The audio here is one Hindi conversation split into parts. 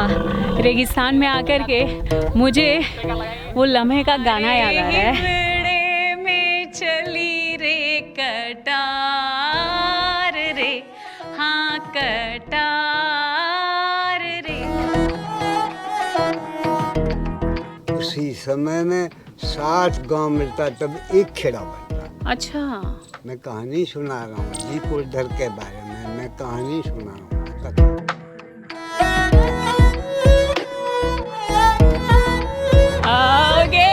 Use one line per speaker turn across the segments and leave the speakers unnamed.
वाह, रेगिस्तान में आकर के मुझे वो लम्हे का गाना याद आ रहा है। में चली रे कटार रे, हाँ कटार रे।
उसी समय में 60 गांव मिलता तब एक खेड़ा बनता।
अच्छा,
मैं कहानी सुना रहा हूँ जीपुरधर के बारे में, मैं कहानी सुना रहा हूँ।
आगे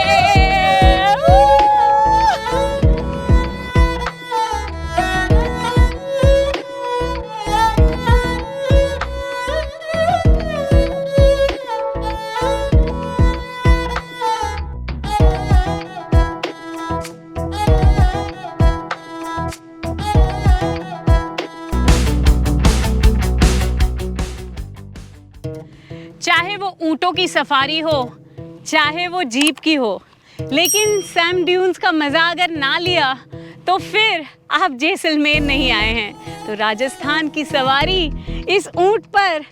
चाहे वो ऊंटों की सफारी हो, चाहे वो जीप की हो, लेकिन सैम ड्यून्स का मज़ा अगर ना लिया तो फिर आप जैसलमेर नहीं आए हैं। तो राजस्थान की सवारी इस ऊंट पर,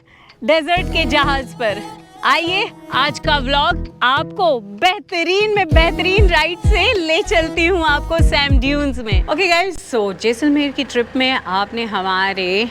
डेजर्ट के जहाज़ पर। आइए आज का व्लॉग आपको बेहतरीन में बेहतरीन राइड से ले चलती हूँ आपको सैम ड्यून्स में। ओके गाइस, सो जैसलमेर की ट्रिप में आपने हमारे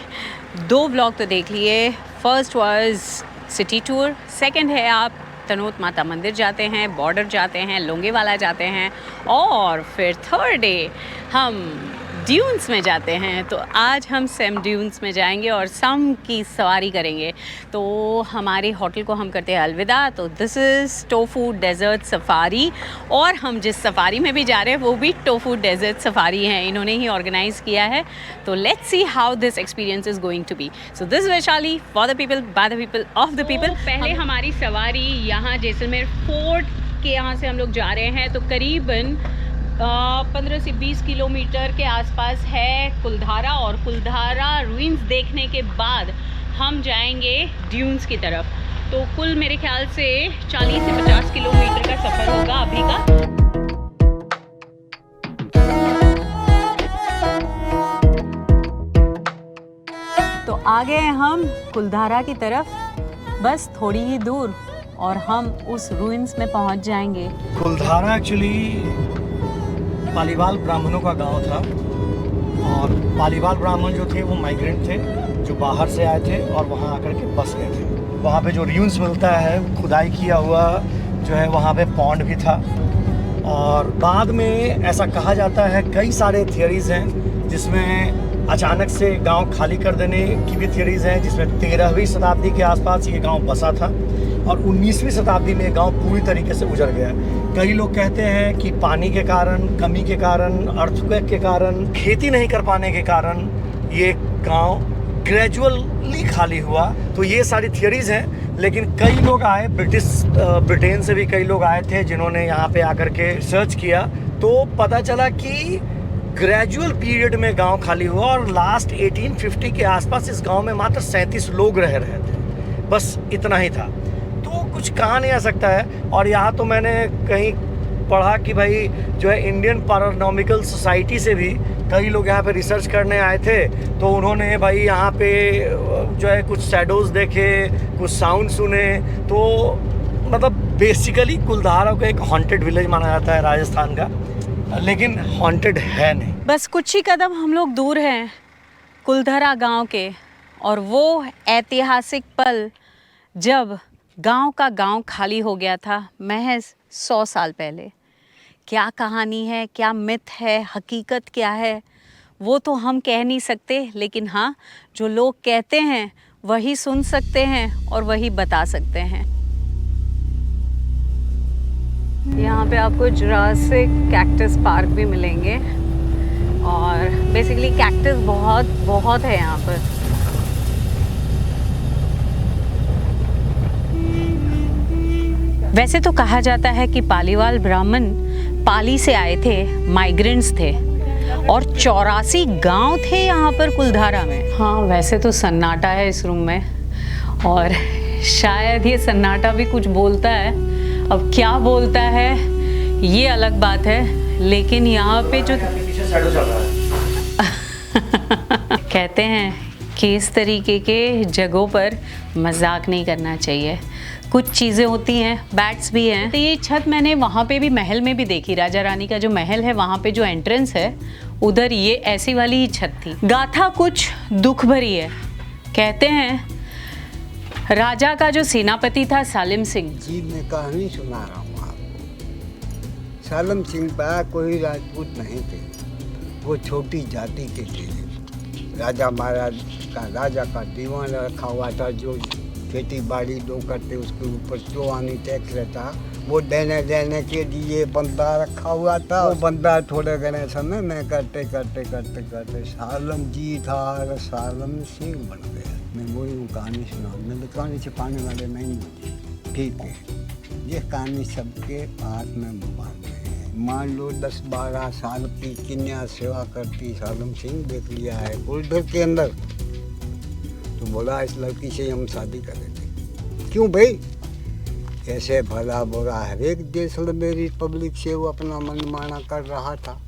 2 व्लॉग तो देख लिए। First was city tour, second है आप तनोट माता मंदिर जाते हैं, बॉर्डर जाते हैं, लोंगेवाला जाते हैं, और फिर थर्ड डे हम ड्यून्स में जाते हैं। तो आज हम सैम ड्यून्स में जाएंगे और सम की सवारी करेंगे। तो हमारे होटल को हम करते हैं अलविदा। तो this is tofu desert safari, और हम जिस सफारी में भी जा रहे हैं वो भी टोफू डेजर्ट सफारी है, इन्होंने ही ऑर्गेनाइज़ किया है। तो let's see how this experience is going to be. So this Vaishali, for the people, by the people, of the people. पहले हमारी सवारी यहाँ जैसलमेर फोर्ट के यहाँ से हम लोग जा रहे हैं। तो करीबन 15 से 20 किलोमीटर के आसपास है कुलधारा, और कुलधारा रूइंस देखने के बाद हम जाएंगे ड्यून्स की तरफ। तो कुल मेरे ख्याल से 40 से 50 किलोमीटर का सफ़र होगा अभी का। तो आ गए हम कुलधारा की तरफ, बस थोड़ी ही दूर और हम उस रूइंस में पहुंच जाएंगे।
कुलधारा एक्चुअली पालीवाल ब्राह्मणों का गांव था, और पालीवाल ब्राह्मण जो थे वो माइग्रेंट थे, जो बाहर से आए थे और वहाँ आकर के बस गए थे। वहाँ पे जो र्यून्स मिलता है, खुदाई किया हुआ जो है, वहाँ पे पॉन्ड भी था। और बाद में ऐसा कहा जाता है, कई सारे थियरीज़ हैं जिसमें अचानक से गांव खाली कर देने की भी थियरीज़ हैं, जिसमें 13वीं शताब्दी के आसपास ये गांव बसा था और 19वीं शताब्दी में गांव पूरी तरीके से उजड़ गया। कई लोग कहते हैं कि पानी के कारण, कमी के कारण, अर्थक्वेक के कारण, खेती नहीं कर पाने के कारण ये गांव ग्रेजुअली खाली हुआ। तो ये सारी थियरीज़ हैं, लेकिन कई लोग आए, ब्रिटेन से भी कई लोग आए थे जिन्होंने यहाँ पे आकर के सर्च किया। तो पता चला कि ग्रेजुअल पीरियड में गांव खाली हुआ, और लास्ट 1850 के आसपास इस गांव में मात्र 37 लोग रह रहे थे, बस इतना ही था। तो कुछ कहा नहीं आ सकता है। और यहाँ तो मैंने कहीं पढ़ा कि भाई जो है इंडियन पैरानॉर्मल सोसाइटी से भी कई लोग यहाँ पे रिसर्च करने आए थे। तो उन्होंने भाई यहाँ पे जो है कुछ शैडोज़ देखे, कुछ साउंड सुने। तो मतलब बेसिकली कुलधारा को एक हॉन्टेड विलेज माना जाता है राजस्थान का, लेकिन हॉन्टेड है नहीं।
बस कुछ ही कदम हम लोग दूर हैं कुलधारा गांव के, और वो ऐतिहासिक पल जब गांव का गांव खाली हो गया था महज 100 साल पहले। क्या कहानी है, क्या मिथ है, हकीकत क्या है, वो तो हम कह नहीं सकते, लेकिन हाँ, जो लोग कहते हैं वही सुन सकते हैं और वही बता सकते हैं। यहाँ पे आपको जुरासिक कैक्टस पार्क भी मिलेंगे, और बेसिकली कैक्टस बहुत है यहाँ पर। वैसे तो कहा जाता है कि पालीवाल ब्राह्मण पाली से आए थे, माइग्रेंट्स थे, और 84 गांव थे यहाँ पर कुलधारा में। हाँ, वैसे तो सन्नाटा है इस रूम में, और शायद ये सन्नाटा भी कुछ बोलता है। अब क्या बोलता है ये अलग बात है, लेकिन यहाँ पे जो कहते हैं कि इस तरीके के जगहों पर मजाक नहीं करना चाहिए। कुछ चीज़ें होती हैं, बैट्स भी हैं। तो ये छत मैंने वहाँ पे भी, महल में भी देखी। राजा रानी का जो महल है वहाँ पे जो एंट्रेंस है उधर ये ऐसी वाली ही छत थी। गाथा कुछ दुख भरी है। कहते हैं राजा का जो सेनापति था सालिम सिंह
जी, मैं कहानी सुना रहा हूँ आपको। सालिम सिंह पर कोई राजपूत नहीं थे, वो छोटी जाति के थे। राजा महाराज राजा का दीवान रखा हुआ था, जो खेती बाड़ी दो करते उसके ऊपर जो आनी टैक्स रहता वो देने के लिए बंदा रखा हुआ था। वो बंदा थोड़े घने समय में करते सालम जी था और सालम सिंह बन गया। मैं वही हूँ कहानी सुना, मैं कहानी छिपाने वाले नहीं हूँ, ठीक है। ये कहानी सबके पास में भगवान है। मान लो 10-12 साल की कन्या सेवा करती सालम सिंह देख लिया है गुलदर के अंदर, तो बोला इस लड़की से हम शादी करेंगे। क्यों भाई? ऐसे भला बुरा हर एक देश में रिपब्लिक से वो अपना मनमाना कर रहा था।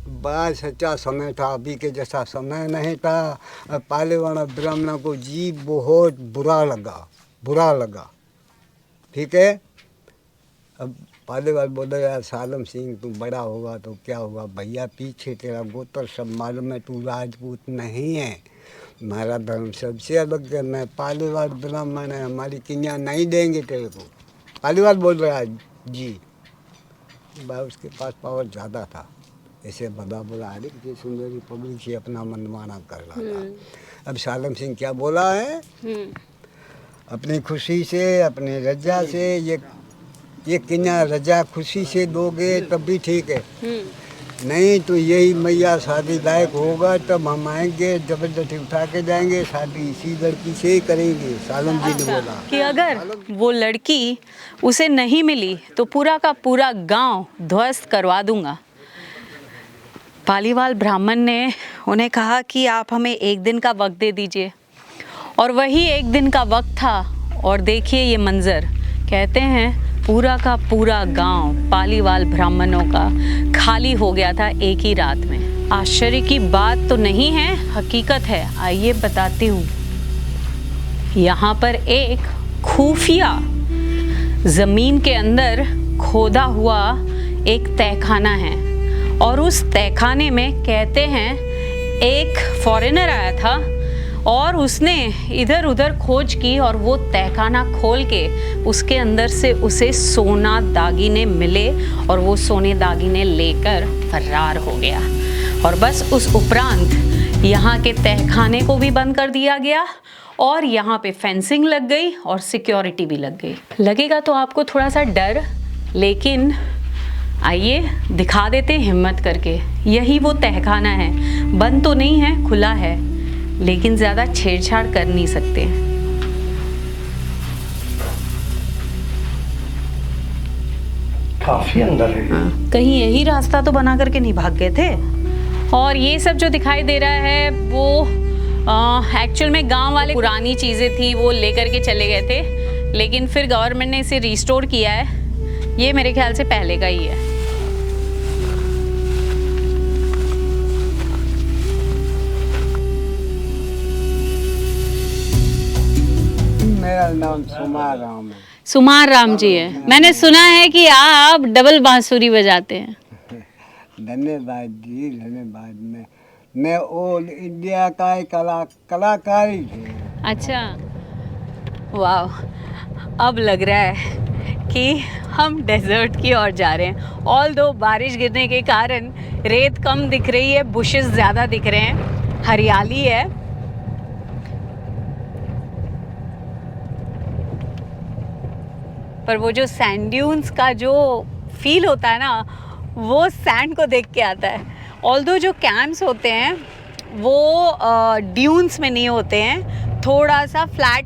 बड़ा सच्चा समय था, अभी के जैसा समय नहीं था। पालेवाना ब्राह्मणों को जी बहुत बुरा लगा, ठीक है। अब पालेवाल बोले यार सालम सिंह तू बड़ा होगा तो क्या होगा भैया, पीछे तेरा गोत्र सब मालूम है, तू राजपूत नहीं है, हमारा धर्म सबसे अलग है, मैं पालीवाल ब्राह्मण है, हमारी कन्या नहीं देंगे तेरे को। पालीवाल बोल रहा है जी। भाई उसके पास पावर ज़्यादा था, ऐसे भला बोला हर एक सुंदर रिपब्लिक से अपना मनमाना कर रहा था। अब सालम सिंह क्या बोला है, अपनी खुशी से अपने रजा से ये कन्या रजा खुशी से दोगे तब भी ठीक है, नहीं तो यही मैया शादी लायक होगा तब हम आएंगे, जबरदस्ती उठा के जाएंगे, शादी इसी लड़की से ही करेंगे। सालम जी ने बोला
कि अगर वो लड़की उसे नहीं मिली तो पूरा का पूरा गांव ध्वस्त करवा दूंगा। पालीवाल ब्राह्मण ने उन्हें कहा कि आप हमें 1 दिन का वक्त दे दीजिए, और वही 1 दिन का वक्त था। और देखिए ये मंजर, कहते हैं पूरा का पूरा गांव पालीवाल ब्राह्मणों का खाली हो गया था एक ही रात में। आश्चर्य की बात तो नहीं है, हकीकत है। आइए बताती हूँ। यहाँ पर एक खुफिया जमीन के अंदर खोदा हुआ एक तहखाना है, और उस तहखाने में कहते हैं एक फॉरेनर आया था और उसने इधर उधर खोज की, और वो तहखाना खोल के उसके अंदर से उसे सोना दागीने मिले, और वो सोने दागीने लेकर फरार हो गया। और बस उस उपरांत यहाँ के तहखाने को भी बंद कर दिया गया, और यहाँ पे फेंसिंग लग गई और सिक्योरिटी भी लग गई। लगेगा तो आपको थोड़ा सा डर, लेकिन आइए दिखा देते हिम्मत करके। यही वो तहखाना है, बंद तो नहीं है, खुला है, लेकिन ज़्यादा छेड़छाड़ कर नहीं सकते।
काफी अंदर है।
कहीं यही रास्ता तो बना करके नहीं भाग गए थे। और ये सब जो दिखाई दे रहा है वो एक्चुअल में गांव वाले पुरानी चीज़ें थी, वो लेकर के चले गए थे, लेकिन फिर गवर्नमेंट ने इसे रिस्टोर किया है। ये मेरे ख्याल से पहले का ही है।
मेरा नाम सुमार राम है।
सुमार राम जी है। मैंने सुना है कि आप डबल बांसुरी बजाते हैं।
धन्यवाद जी, धन्यवाद। मैं ऑल इंडिया का एक कलाकार ही थे।
अच्छा, वाह। अब लग रहा है कि हम डेजर्ट की ओर जा रहे हैं। ऑल दो बारिश गिरने के कारण रेत कम दिख रही है, बुशेस ज़्यादा दिख रहे हैं, हरियाली है। पर वो जो सैंड ड्यून्स का जो फील होता है ना, वो सैंड को देख के आता है। ऑल्दो जो कैंप्स होते हैं वो ड्यून्स में नहीं होते हैं, थोड़ा सा फ्लैट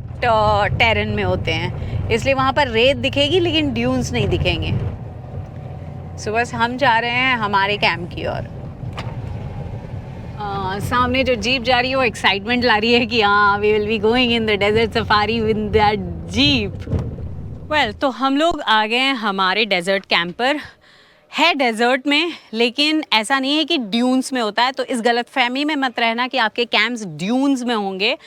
टेरेन में होते हैं, इसलिए वहाँ पर रेत दिखेगी लेकिन ड्यून्स नहीं दिखेंगे। सो बस हम जा रहे हैं हमारे कैंप की ओर। सामने जो जीप जा रही है वो एक्साइटमेंट ला रही है कि हाँ, we will be going in the desert safari with that jeep. Well, तो हम लोग आ गए हैं हमारे डेजर्ट कैंप पर। है डेजर्ट में, लेकिन ऐसा नहीं है कि ड्यून्स में होता है। तो इस गलतफहमी में मत रहना कि आपके कैंप्स ड्यून्स में होंगे।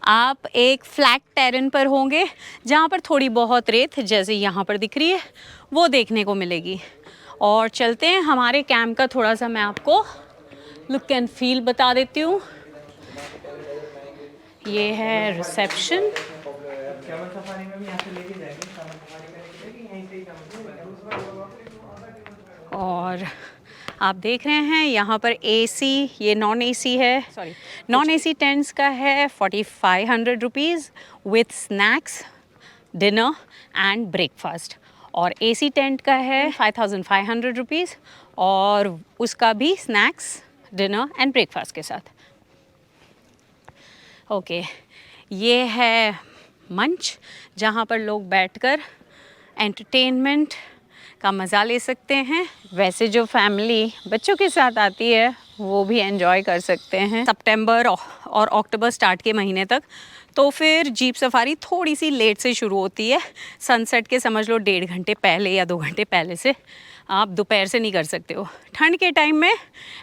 आप एक फ्लैट टेरेन पर होंगे जहाँ पर थोड़ी बहुत रेत, जैसे यहाँ पर दिख रही है, वो देखने को मिलेगी। और चलते हैं हमारे कैंप का थोड़ा सा मैं आपको लुक एंड फील बता देती हूँ। ये है रिसेप्शन। और आप देख रहे हैं यहाँ पर एसी, ये नॉन एसी है, सॉरी नॉन एसी टेंट्स का है 4500 rupees with snacks, dinner and breakfast. और एसी टेंट का है 5500 रुपीज़ और उसका भी स्नैक्स, डिनर एंड ब्रेकफास्ट के साथ। ओके, ये है मंच जहाँ पर लोग बैठकर एंटरटेनमेंट का मज़ा ले सकते हैं। वैसे जो फैमिली बच्चों के साथ आती है वो भी एंजॉय कर सकते हैं। सितंबर और अक्टूबर स्टार्ट के महीने तक। तो फिर जीप सफारी थोड़ी सी लेट से शुरू होती है, सनसेट के समझ लो 1.5 घंटे पहले या 2 घंटे पहले से। आप दोपहर से नहीं कर सकते हो। ठंड के टाइम में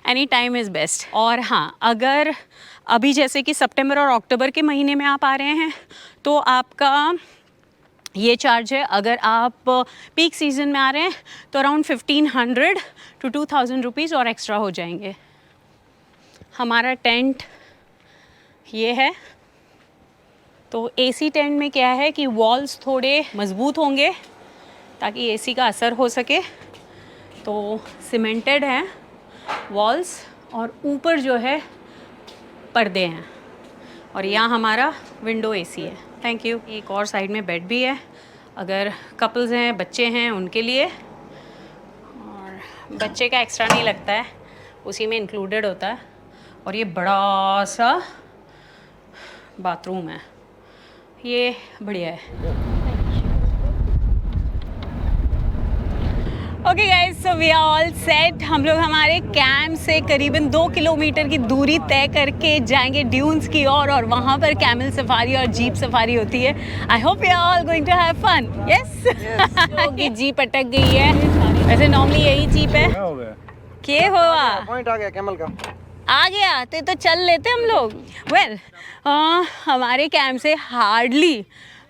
एनी टाइम इज़ बेस्ट। और हाँ, अगर अभी जैसे कि सितंबर और अक्टूबर के महीने में आप आ रहे हैं तो आपका ये चार्ज है। अगर आप पीक सीज़न में आ रहे हैं तो अराउंड 1500 to 2000 रुपीज़ और एक्स्ट्रा हो जाएंगे। हमारा टेंट ये है। तो एसी टेंट में क्या है कि वॉल्स थोड़े मज़बूत होंगे ताकि एसी का असर हो सके। तो सीमेंटेड हैं वॉल्स और ऊपर जो है पर्दे हैं। और यहाँ हमारा विंडो एसी है। Thank you. एक और साइड में बेड भी है अगर कपल्स हैं, बच्चे हैं, उनके लिए। और बच्चे का एक्स्ट्रा नहीं लगता है, उसी में इंक्लूडेड होता है। और ये बड़ा सा बाथरूम है, ये बढ़िया है। Okay guys, so we are all set. हम लोग हमारे कैंप से करीबन 2 किलोमीटर की दूरी तय करके जाएंगे ड्यून्स की ओर और वहाँ पर कैमल सफारी और जीप सफारी होती है। I hope you are all going to have fun. Yes. Jeep अटक गई है। वैसे नॉर्मली यही जीप है। क्या हुआ?
पॉइंट आ गया कैमल का।
आ गया तो चल लेते हम लोग। वेल, हमारे कैंप से हार्डली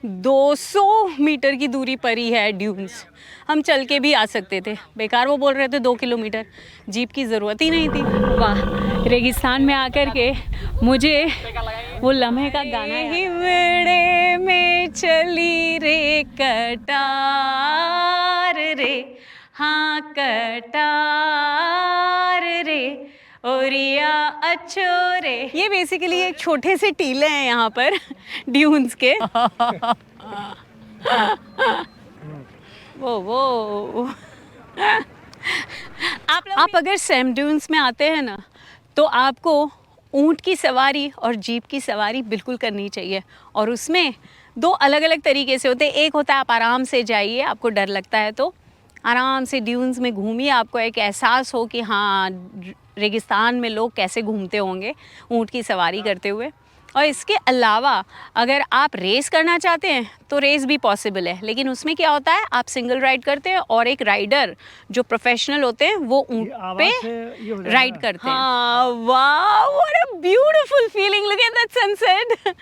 200 मीटर की दूरी पर ही है ड्यून्स। हम चल के भी आ सकते थे, बेकार वो बोल रहे थे 2 किलोमीटर, जीप की ज़रूरत ही नहीं थी। वाह, रेगिस्तान में आकर के मुझे वो लम्हे का गाना ही बेड़े में चली रे कटार रे, हाँ कटार रे ओरिया अच्छो रे। ये बेसिकली एक छोटे से टीले हैं यहाँ पर ड्यून्स के। वो आप अगर सैम ड्यून्स में आते हैं ना तो आपको ऊंट की सवारी और जीप की सवारी बिल्कुल करनी चाहिए। और उसमें 2 अलग अलग तरीके से होते हैं। एक होता है आप आराम से जाइए, आपको डर लगता है तो आराम से ड्यून्स में घूमिए, आपको एक एहसास हो कि हाँ रेगिस्तान में लोग कैसे घूमते होंगे ऊंट की सवारी करते हुए। और इसके अलावा अगर आप रेस करना चाहते हैं तो रेस भी पॉसिबल है, लेकिन उसमें क्या होता है आप सिंगल राइड करते हैं और एक राइडर जो प्रोफेशनल होते हैं वो ऊंट पे राइड करते हैं। हाँ, वाह, what a beautiful feeling, look at that sunset.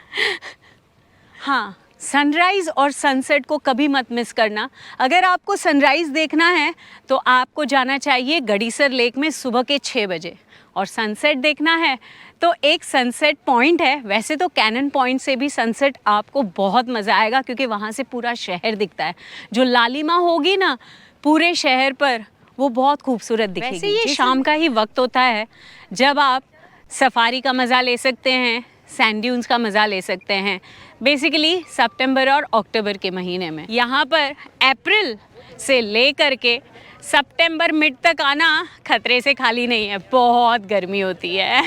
हाँ, सनराइज़ और सनसेट को कभी मत मिस करना। अगर आपको सनराइज़ देखना है तो आपको जाना चाहिए गड़ीसर लेक में सुबह के 6 बजे। और सनसेट देखना है तो एक सनसेट पॉइंट है, वैसे तो कैनन पॉइंट से भी सनसेट आपको बहुत मज़ा आएगा क्योंकि वहाँ से पूरा शहर दिखता है। जो लालिमा होगी ना पूरे शहर पर, वो बहुत खूबसूरत दिखेगी। वैसे ये शाम का ही वक्त होता है जब आप सफारी का मज़ा ले सकते हैं, सैंड ड्यून्स का मज़ा ले सकते हैं। बेसिकली सितंबर और अक्टूबर के महीने में यहाँ पर अप्रैल से ले करके सितंबर मिड तक आना खतरे से खाली नहीं है, बहुत गर्मी होती है।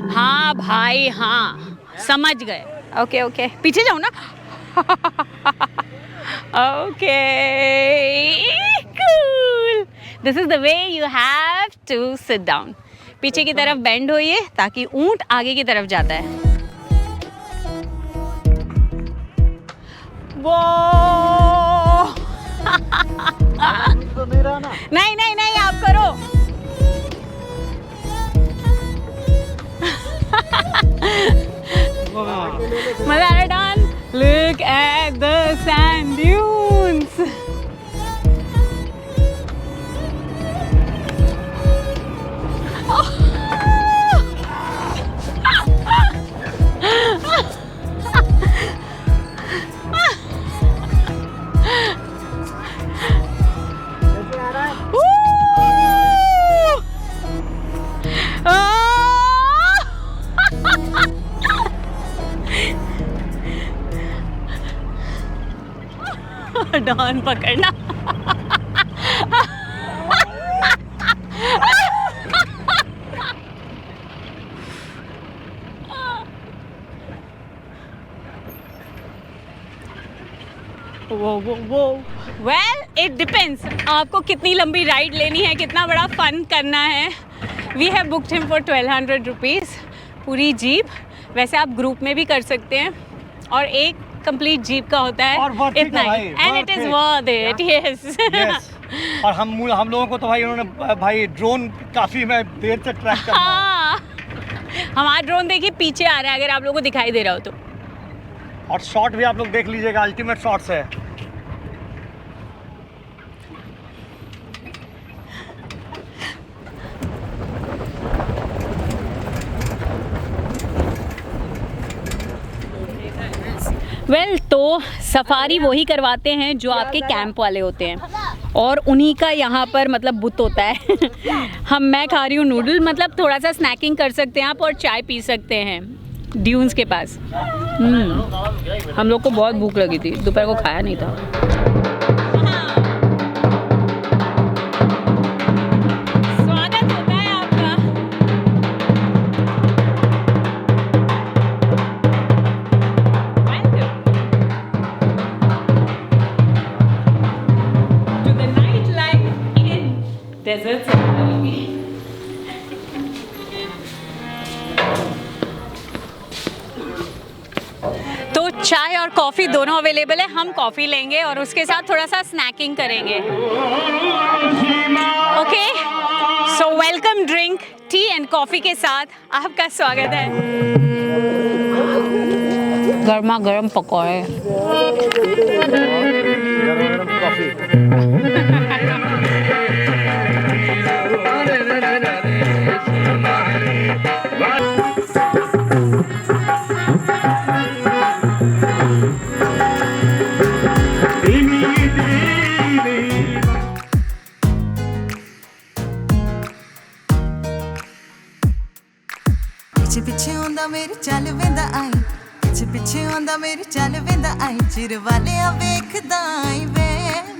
हाँ भाई, हाँ समझ गए। ओके ओके, पीछे जाओ ना। Okay, cool, this is the way you have to sit down. पीछे की तरफ बेंड होइए ताकि ऊंट आगे की तरफ जाता है। वो नहीं नहीं नहीं, आप करो। मजा आ रहा Don? Look at the sand dunes. Don पकड़ना। वो वेल इट डिपेंड्स, आपको कितनी लंबी राइड लेनी है, कितना बड़ा फन करना है। We have booked him for 1200 rupees पूरी जीप। वैसे आप ग्रुप में भी कर सकते हैं, और एक कंप्लीट जीप का होता है इतना ही, and it is worth it. Yes.
और हम लोगों को तो भाई उन्होंने भाई ड्रोन काफी मैं देर तक ट्रैक कर रहा
हाँ, हमारा ड्रोन देखिए पीछे आ रहा है, अगर आप लोगों को दिखाई दे रहा हो तो।
और शॉट भी आप लोग देख लीजिएगा, अल्टीमेट शॉट्स है।
वेल तो सफारी वही करवाते हैं जो आपके कैंप वाले होते हैं, और उन्हीं का यहाँ पर मतलब बुत होता है। मैं खा रही हूँ नूडल, मतलब थोड़ा सा स्नैकिंग कर सकते हैं आप, और चाय पी सकते हैं ड्यून्स के पास। हम लोग को बहुत भूख लगी थी, दोपहर को खाया नहीं था। स्वागत होता है आपका। To the nightlife in Desert Safari. तो चाय और कॉफ़ी दोनों अवेलेबल है। हम कॉफ़ी लेंगे और उसके साथ थोड़ा सा स्नैकिंग करेंगे। Okay, so welcome drink tea and coffee के साथ आपका स्वागत है। गर्मा गर्म पकौड़े।
पिछे पिछे आंदा मेरे चल वेंदा आई, पिछे पिछे आंदा मेरे चल वेंदा आई, चिर वाले आ वेखदा आई वे,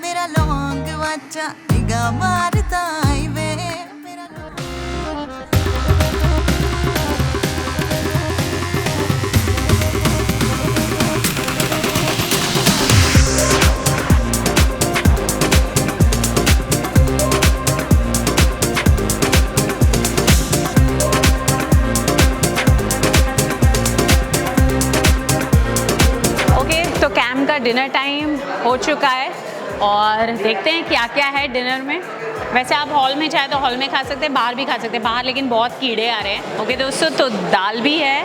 मेरा लौंग वाचा निगाह मारदा आई वे, मेरा
डिनर टाइम हो चुका है और देखते हैं क्या क्या है डिनर में। वैसे आप हॉल में चाहे तो हॉल में खा सकते हैं, बाहर भी खा सकते हैं, बाहर लेकिन बहुत कीड़े आ रहे हैं। ओके दोस्तों, तो दाल भी है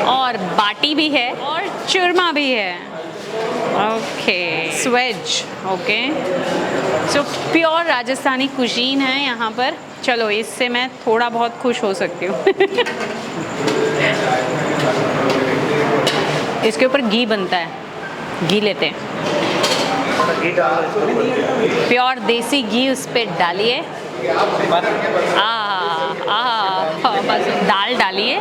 और बाटी भी है और चूरमा भी है। Okay, Suez. Okay, so pure Rajasthani cuisine है यहाँ पर। चलो, इससे मैं थोड़ा बहुत खुश हो सकती हूँ। इसके ऊपर घी बनता है, घी लेते हैं, प्योर देसी घी उस पर डालिए। बस दाल डालिए।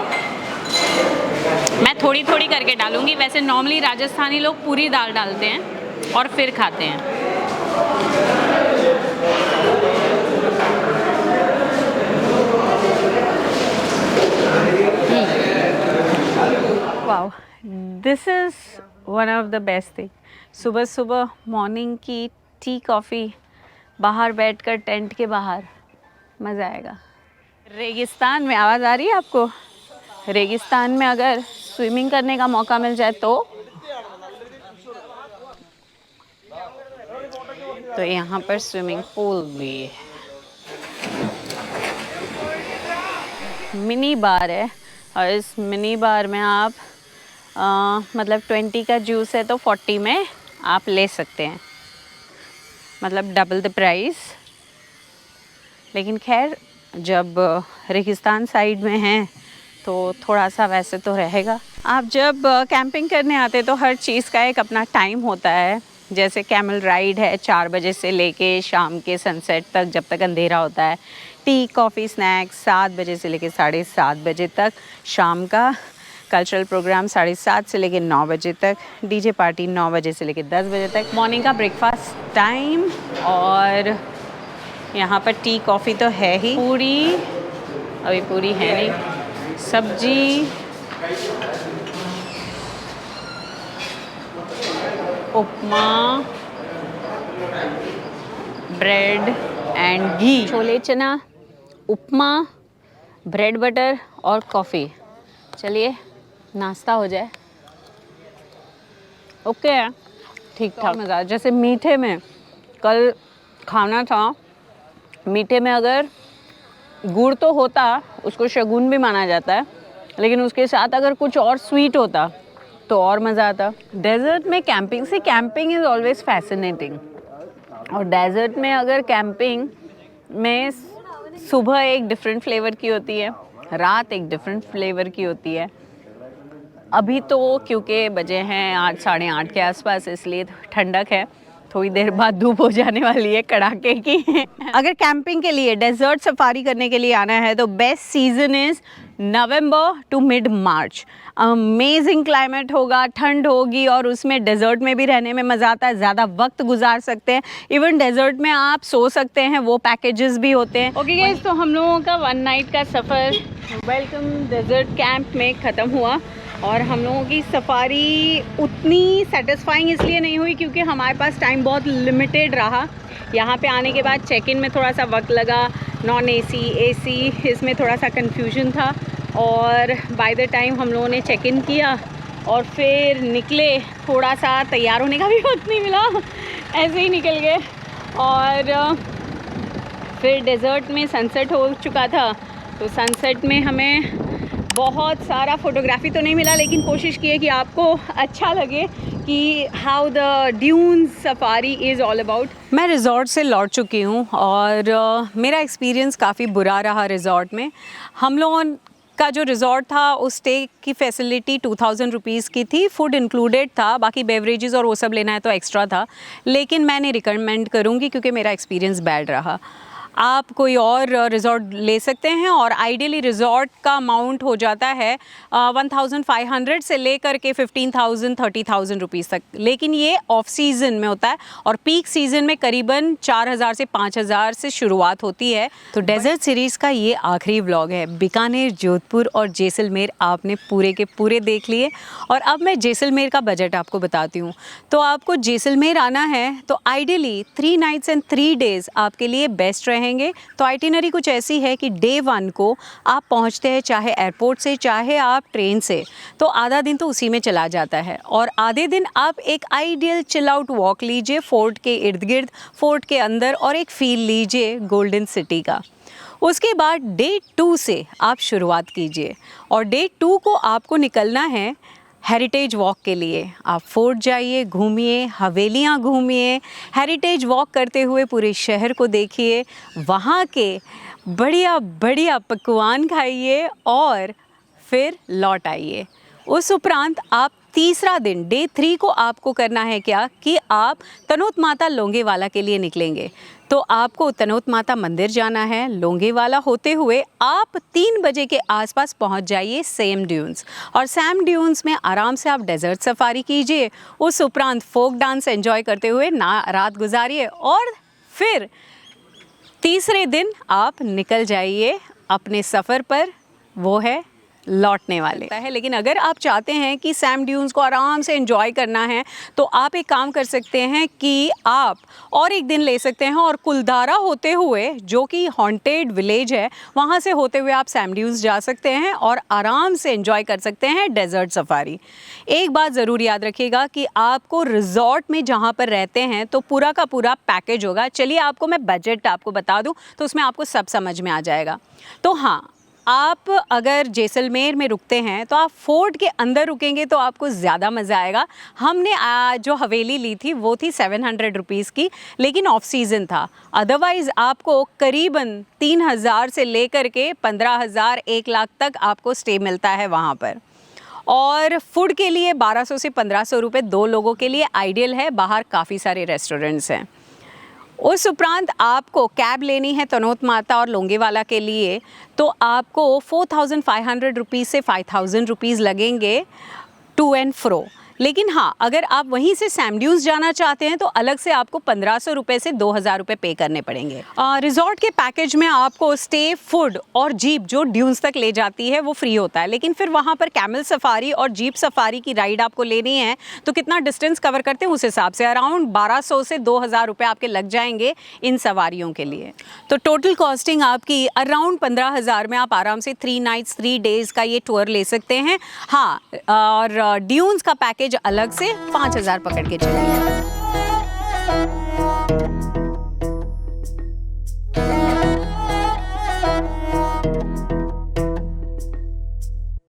मैं थोड़ी थोड़ी करके डालूंगी, वैसे नॉर्मली राजस्थानी लोग पूरी दाल डालते हैं और फिर खाते हैं। Wow, this is one of the best thing. सुबह सुबह मॉर्निंग की टी कॉफ़ी, बाहर बैठकर टेंट के बाहर, मज़ा आएगा। रेगिस्तान में आवाज़ आ रही है आपको? रेगिस्तान में अगर स्विमिंग करने का मौका मिल जाए तो तो यहाँ पर स्विमिंग पूल भी है, मिनी बार है और इस मिनी बार में आप मतलब 20 का जूस है तो 40 में आप ले सकते हैं, मतलब डबल द प्राइस। लेकिन खैर जब रेगिस्तान साइड में हैं तो थोड़ा सा वैसे तो रहेगा। आप जब कैंपिंग करने आते तो हर चीज़ का एक अपना टाइम होता है। जैसे कैमल राइड है 4 बजे से लेके शाम के सनसेट तक, जब तक अंधेरा होता है। टी कॉफ़ी स्नैक्स 7 बजे से लेके 7:30 बजे तक। शाम का कल्चरल प्रोग्राम 7:30 से लेके 9 बजे तक। डीजे पार्टी 9 बजे से लेके 10 बजे तक। मॉर्निंग का ब्रेकफास्ट टाइम, और यहाँ पर टी कॉफ़ी तो है ही। पूरी अभी पूरी है नहीं, सब्जी, उपमा, ब्रेड एंड घी। छोले चना, उपमा, ब्रेड बटर और कॉफ़ी। चलिए नाश्ता हो जाए। ओके है, ठीक ठाक मज़ा। जैसे मीठे में कल खाना था, मीठे में अगर गुड़ तो होता, उसको शगुन भी माना जाता है, लेकिन उसके साथ अगर कुछ और स्वीट होता तो और मज़ा आता। डेजर्ट में कैंपिंग से, कैंपिंग इज़ ऑलवेज फैसिनेटिंग। और डेजर्ट में अगर कैंपिंग में सुबह एक डिफरेंट फ्लेवर की होती है, रात एक डिफरेंट फ्लेवर की होती है। अभी तो क्योंकि बजे हैं 8 साढ़े 8 के आसपास, इसलिए ठंडक है। थोड़ी देर बाद धूप हो जाने वाली है कड़ाके की। अगर कैंपिंग के लिए, डेजर्ट सफारी करने के लिए आना है तो best season is November to mid March. Amazing climate होगा, ठंड होगी और उसमें डेजर्ट में भी रहने में मज़ा आता है। ज़्यादा वक्त गुजार सकते हैं, इवन डेजर्ट में आप सो सकते हैं, वो पैकेजेस भी होते हैं। ओके गाइस, तो हम लोगों का 1 नाइट का सफ़र वेलकम डेजर्ट कैंप में ख़त्म हुआ। और हम लोगों की सफारी उतनी सेटिस्फाइंग इसलिए नहीं हुई क्योंकि हमारे पास टाइम बहुत लिमिटेड रहा। यहाँ पे आने के बाद चेक इन में थोड़ा सा वक्त लगा, नॉन एसी एसी इसमें थोड़ा सा कन्फ्यूजन था। और बाय द टाइम हम लोगों ने चेक इन किया और फिर निकले, थोड़ा सा तैयार होने का भी वक्त नहीं मिला, ऐसे ही निकल गए। और फिर डेजर्ट में सनसेट हो चुका था, तो सनसेट में हमें बहुत सारा फोटोग्राफी तो नहीं मिला, लेकिन कोशिश की है कि आपको अच्छा लगे कि how the dunes safari is all about. मैं रिज़ॉर्ट से लौट चुकी हूँ और मेरा एक्सपीरियंस काफ़ी बुरा रहा रिज़ॉर्ट में। हम लोगों का जो रिज़ॉर्ट था उस स्टे की फैसिलिटी 2000 रुपीज़ की थी, फूड इंक्लूडेड था, बाकी बेवरेजेस और वो सब लेना है तो एक्स्ट्रा था। लेकिन मैं नहीं रिकमेंड करूँगी क्योंकि मेरा एक्सपीरियंस बैड रहा। आप कोई और रिज़ॉर्ट ले सकते हैं और आइडियली रिज़ॉर्ट का अमाउंट हो जाता है 1500 से लेकर के 15,000 30,000 रुपीज़ तक। लेकिन ये ऑफ सीज़न में होता है और पीक सीज़न में करीबन 4,000 से 5,000 से शुरुआत होती है। तो डेजर्ट सीरीज़ का ये आखिरी व्लॉग है। बीकानेर, जोधपुर और जैसलमेर आपने पूरे के पूरे देख लिए और अब मैं जैसलमेर का बजट आपको बताती हूँ। तो आपको जैसलमेर आना है तो आइडियली 3 नाइट्स एंड 3 डेज़ आपके लिए बेस्ट रहेंगे। तो आइटिनरी कुछ ऐसी है कि डे 1 को आप पहुंचते हैं चाहे एयरपोर्ट से चाहे आप ट्रेन से, तो आधा दिन तो उसी में चला जाता है और आधे दिन आप एक आइडियल चिल आउट वॉक लीजिए फोर्ट के इर्द गिर्द, फोर्ट के अंदर, और एक फील लीजिए गोल्डन सिटी का। उसके बाद डे 2 से आप शुरुआत कीजिए और डे 2 को आपको निकलना है हेरिटेज वॉक के लिए। आप फोर्ट जाइए, घूमिए, हवेलियाँ घूमिए, हेरिटेज वॉक करते हुए पूरे शहर को देखिए, वहाँ के बढ़िया बढ़िया पकवान खाइए और फिर लौट आइए। उस उपरांत आप तीसरा दिन डे 3 को आपको करना है क्या कि आप तनोत माता लोंगेवाला के लिए निकलेंगे। तो आपको तनोत माता मंदिर जाना है, लोंगेवाला होते हुए आप 3 बजे के आसपास पहुंच जाइए सैम ड्यून्स, और सैम ड्यून्स में आराम से आप डेजर्ट सफारी कीजिए। उस उपरांत फोक डांस एंजॉय करते हुए रात गुजारिए और फिर तीसरे दिन आप निकल जाइए अपने सफ़र पर, वो है लौटने वाले है। लेकिन अगर आप चाहते हैं कि सैम ड्यून्स को आराम से एंजॉय करना है तो आप एक काम कर सकते हैं कि आप और एक दिन ले सकते हैं और कुलधारा होते हुए, जो कि हॉन्टेड विलेज है, वहाँ से होते हुए आप सैम ड्यून्स जा सकते हैं और आराम से एंजॉय कर सकते हैं डेजर्ट सफारी। एक बात ज़रूर याद रखिएगा कि आपको रिजॉर्ट में जहाँ पर रहते हैं तो पूरा का पूरा पैकेज होगा। चलिए आपको मैं बजट आपको बता दूँ तो उसमें आपको सब समझ में आ जाएगा। तो हाँ, आप अगर जैसलमेर में रुकते हैं तो आप फोर्ट के अंदर रुकेंगे तो आपको ज़्यादा मज़ा आएगा। हमने जो हवेली ली थी वो थी 700 रुपीज़ की, लेकिन ऑफ सीज़न था। अदरवाइज़ आपको करीबन 3000 से लेकर के 15,000 1 लाख तक आपको स्टे मिलता है वहाँ पर। और फूड के लिए 1200 से 1500 रुपये 2 लोगों के लिए आइडियल है। बाहर काफ़ी सारे रेस्टोरेंट्स हैं। उस उपरांत आपको कैब लेनी है तनोत माता और लोंगेवाला के लिए तो आपको 4500 रुपीज़ से 5000 रुपीज़ लगेंगे टू एंड फ्रो। लेकिन हाँ, अगर आप वहीं से सैम ड्यून्स जाना चाहते हैं तो अलग से आपको 1500 रुपये से 2000 रुपये पे करने पड़ेंगे। रिजॉर्ट के पैकेज में आपको स्टे, फूड और जीप जो ड्यून्स तक ले जाती है वो फ्री होता है। लेकिन फिर वहाँ पर कैमल सफारी और जीप सफारी की राइड आपको लेनी है तो कितना डिस्टेंस कवर करते हैं उस हिसाब से अराउंड 1200 से 2000 रुपये आपके लग जाएंगे इन सवारियों के लिए। तो टोटल कॉस्टिंग आपकी अराउंड 15,000 में आप आराम से 3 नाइट्स 3 डेज़ का ये टूर ले सकते हैं। हाँ, और ड्यून्स का पैकेज अलग से 5000 पकड़ के चलिए।